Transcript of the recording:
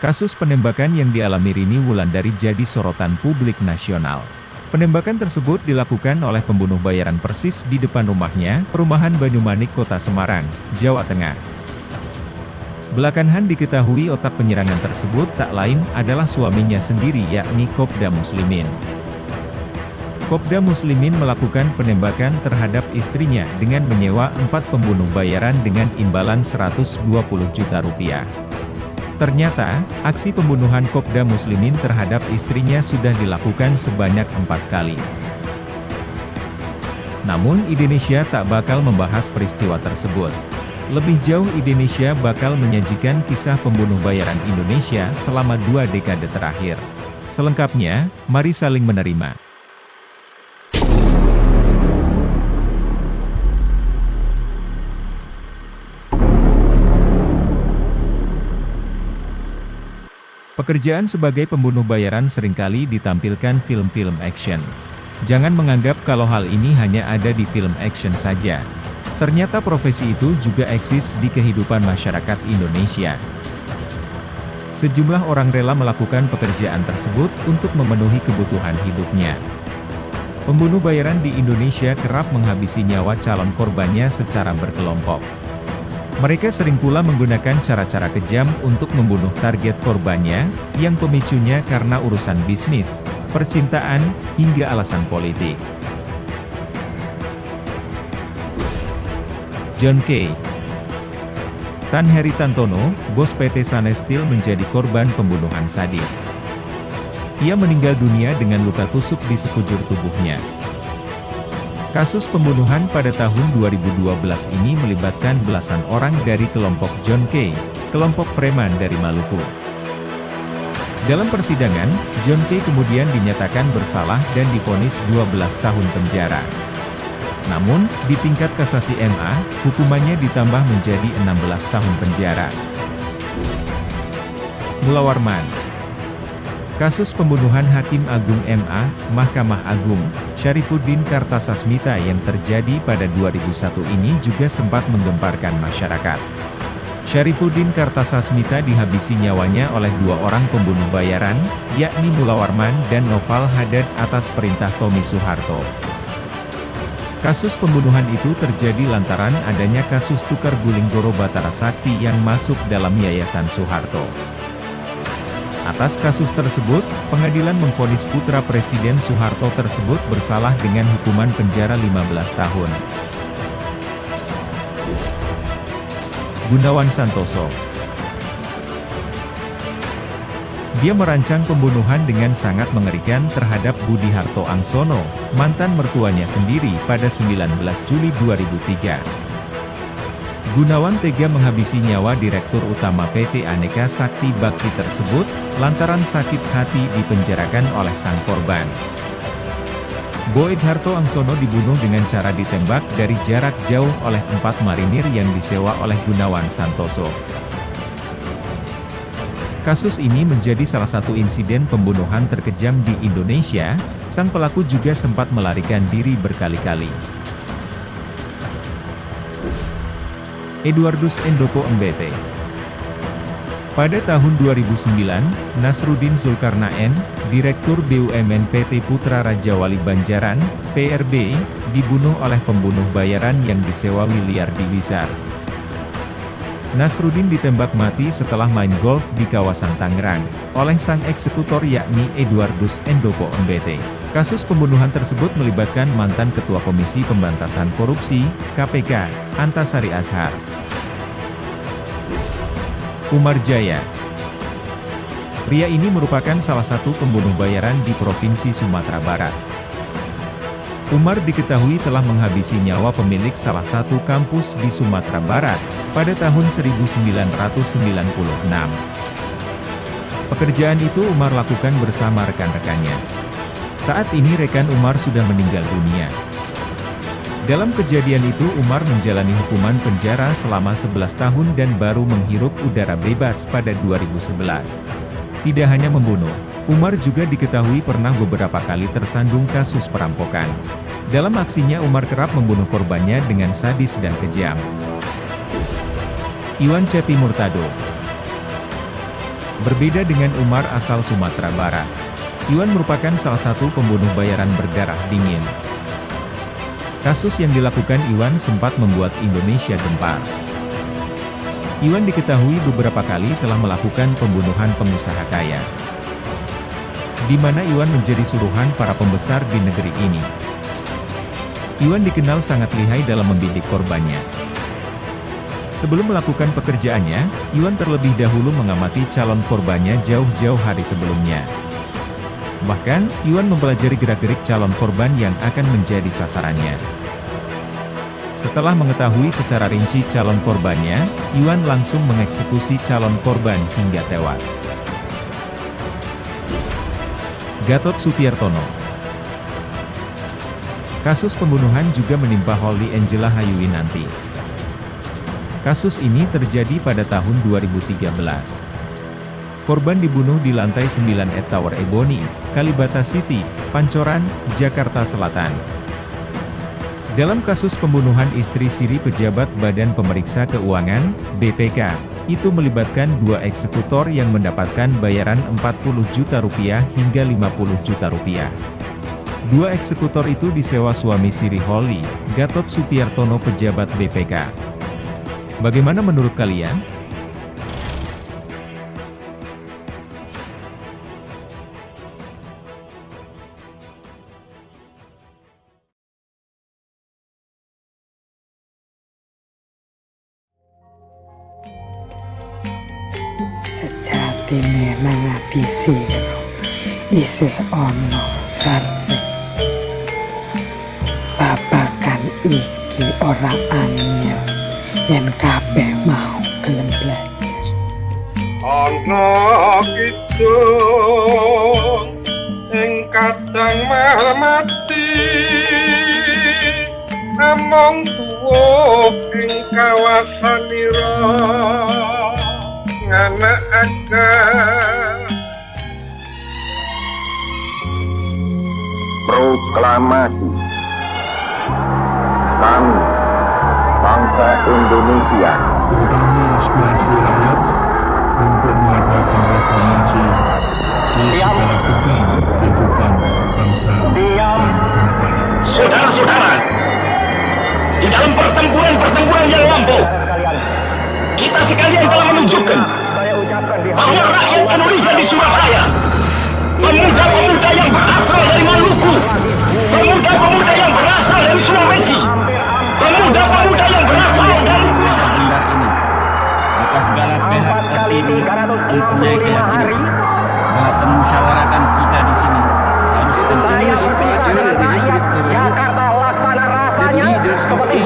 Kasus penembakan yang dialami Rini Wulandari jadi sorotan publik nasional. Penembakan tersebut dilakukan oleh pembunuh bayaran persis di depan rumahnya, Perumahan Banyumanik, Kota Semarang, Jawa Tengah. Belakangan diketahui otak penyerangan tersebut tak lain adalah suaminya sendiri, yakni Kopda Muslimin. Kopda Muslimin melakukan penembakan terhadap istrinya dengan menyewa 4 pembunuh bayaran dengan imbalan 120 juta rupiah. Ternyata, aksi pembunuhan Kopda Muslimin terhadap istrinya sudah dilakukan sebanyak 4 kali. Namun Indonesia tak bakal membahas peristiwa tersebut. Lebih jauh Indonesia bakal menyajikan kisah pembunuh bayaran Indonesia selama 2 dekade terakhir. Selengkapnya, mari saling menerima. Pekerjaan sebagai pembunuh bayaran seringkali ditampilkan film-film action. Jangan menganggap kalau hal ini hanya ada di film action saja. Ternyata profesi itu juga eksis di kehidupan masyarakat Indonesia. Sejumlah orang rela melakukan pekerjaan tersebut untuk memenuhi kebutuhan hidupnya. Pembunuh bayaran di Indonesia kerap menghabisi nyawa calon korbannya secara berkelompok. Mereka sering pula menggunakan cara-cara kejam untuk membunuh target korbannya, yang pemicunya karena urusan bisnis, percintaan, hingga alasan politik. John K. Tan Heri Tantono, bos PT Sanesteel, menjadi korban pembunuhan sadis. Ia meninggal dunia dengan luka tusuk di sekujur tubuhnya. Kasus pembunuhan pada tahun 2012 ini melibatkan belasan orang dari kelompok John K., kelompok preman dari Maluku. Dalam persidangan, John K. kemudian dinyatakan bersalah dan divonis 12 tahun penjara. Namun, di tingkat kasasi MA, hukumannya ditambah menjadi 16 tahun penjara. Mula Warman. Kasus pembunuhan Hakim Agung MA, Mahkamah Agung, Syarifuddin Kartasasmita yang terjadi pada 2001 ini juga sempat menggemparkan masyarakat. Syarifuddin Kartasasmita dihabisi nyawanya oleh 2 orang pembunuh bayaran, yakni Mula Warman dan Noval Hadad atas perintah Tommy Soeharto. Kasus pembunuhan itu terjadi lantaran adanya kasus tukar guling Goro Batara Sakti yang masuk dalam Yayasan Soeharto. Atas kasus tersebut, pengadilan memvonis putra Presiden Soeharto tersebut bersalah dengan hukuman penjara 15 tahun. Gunawan Santoso. Dia merancang pembunuhan dengan sangat mengerikan terhadap Budi Harto Angsono, mantan mertuanya sendiri, pada 19 Juli 2003. Gunawan tega menghabisi nyawa Direktur Utama PT Aneka Sakti Bakti tersebut, lantaran sakit hati dipenjarakan oleh sang korban. Boyd Harto Angsono dibunuh dengan cara ditembak dari jarak jauh oleh 4 marinir yang disewa oleh Gunawan Santoso. Kasus ini menjadi salah satu insiden pembunuhan terkejam di Indonesia. Sang pelaku juga sempat melarikan diri berkali-kali. Eduardus Endoko MBT. Pada tahun 2009, Nasruddin Zulkarnaen, Direktur BUMN PT Putra Raja Wali Banjaran, PRB, dibunuh oleh pembunuh bayaran yang disewa Wiliardi Wizar. Nasruddin ditembak mati setelah main golf di kawasan Tangerang, oleh sang eksekutor yakni Eduardus Endoko MBT. Kasus pembunuhan tersebut melibatkan mantan Ketua Komisi Pemberantasan Korupsi, KPK, Antasari Azhar. Umar Jaya. Pria ini merupakan salah satu pembunuh bayaran di Provinsi Sumatera Barat. Umar diketahui telah menghabisi nyawa pemilik salah satu kampus di Sumatera Barat, pada tahun 1996. Pekerjaan itu Umar lakukan bersama rekan-rekannya. Saat ini rekan Umar sudah meninggal dunia. Dalam kejadian itu Umar menjalani hukuman penjara selama 11 tahun dan baru menghirup udara bebas pada 2011. Tidak hanya membunuh, Umar juga diketahui pernah beberapa kali tersandung kasus perampokan. Dalam aksinya Umar kerap membunuh korbannya dengan sadis dan kejam. Iwan Cepi Murtado. Berbeda dengan Umar asal Sumatera Barat, Iwan merupakan salah satu pembunuh bayaran berdarah dingin. Kasus yang dilakukan Iwan sempat membuat Indonesia gempar. Iwan diketahui beberapa kali telah melakukan pembunuhan pengusaha kaya, di mana Iwan menjadi suruhan para pembesar di negeri ini. Iwan dikenal sangat lihai dalam membidik korbannya. Sebelum melakukan pekerjaannya, Iwan terlebih dahulu mengamati calon korbannya jauh-jauh hari sebelumnya. Bahkan, Iwan mempelajari gerak-gerik calon korban yang akan menjadi sasarannya. Setelah mengetahui secara rinci calon korbannya, Iwan langsung mengeksekusi calon korban hingga tewas. Gatot Supiartono. Kasus pembunuhan juga menimpa Holly Angela Hayuwinanti. Kasus ini terjadi pada tahun 2013. Korban dibunuh di lantai 9 Tower Ebony, Kalibata City, Pancoran, Jakarta Selatan. Dalam kasus pembunuhan istri siri pejabat Badan Pemeriksa Keuangan, BPK, itu melibatkan 2 eksekutor yang mendapatkan bayaran Rp40 juta hingga Rp50 juta. 2 eksekutor itu disewa suami siri Holly, Gatot Supiartono pejabat BPK. Bagaimana menurut kalian? Sejatine nang ati sira isih ana sarep. Babagan iki ora angel yen kabeh mau gelem belajar. Ana kidung ing kadang mati, among tuwa ing kawasanira nganakaken proklamasi kami bangsa Indonesia terutama aspirasi rakyat untuk mengadakan reformasi di segala bidang kehidupan bangsa dan negara. Saudara-saudara, di dalam pertempuran yang lampau, kita sekalian telah menunjukkan bahwa rakyat Indonesia di Surabaya, pemuda-pemuda yang berasal dari Maluku, pemuda-pemuda yang berasal dari Sulawesi, pemuda-pemuda yang berasal dari benda ini, maka segala pihak pasti mempunyai keyakinan bahwa pemusyawaratan kita di sini harus kencang. Jakarta laksana rasanya seperti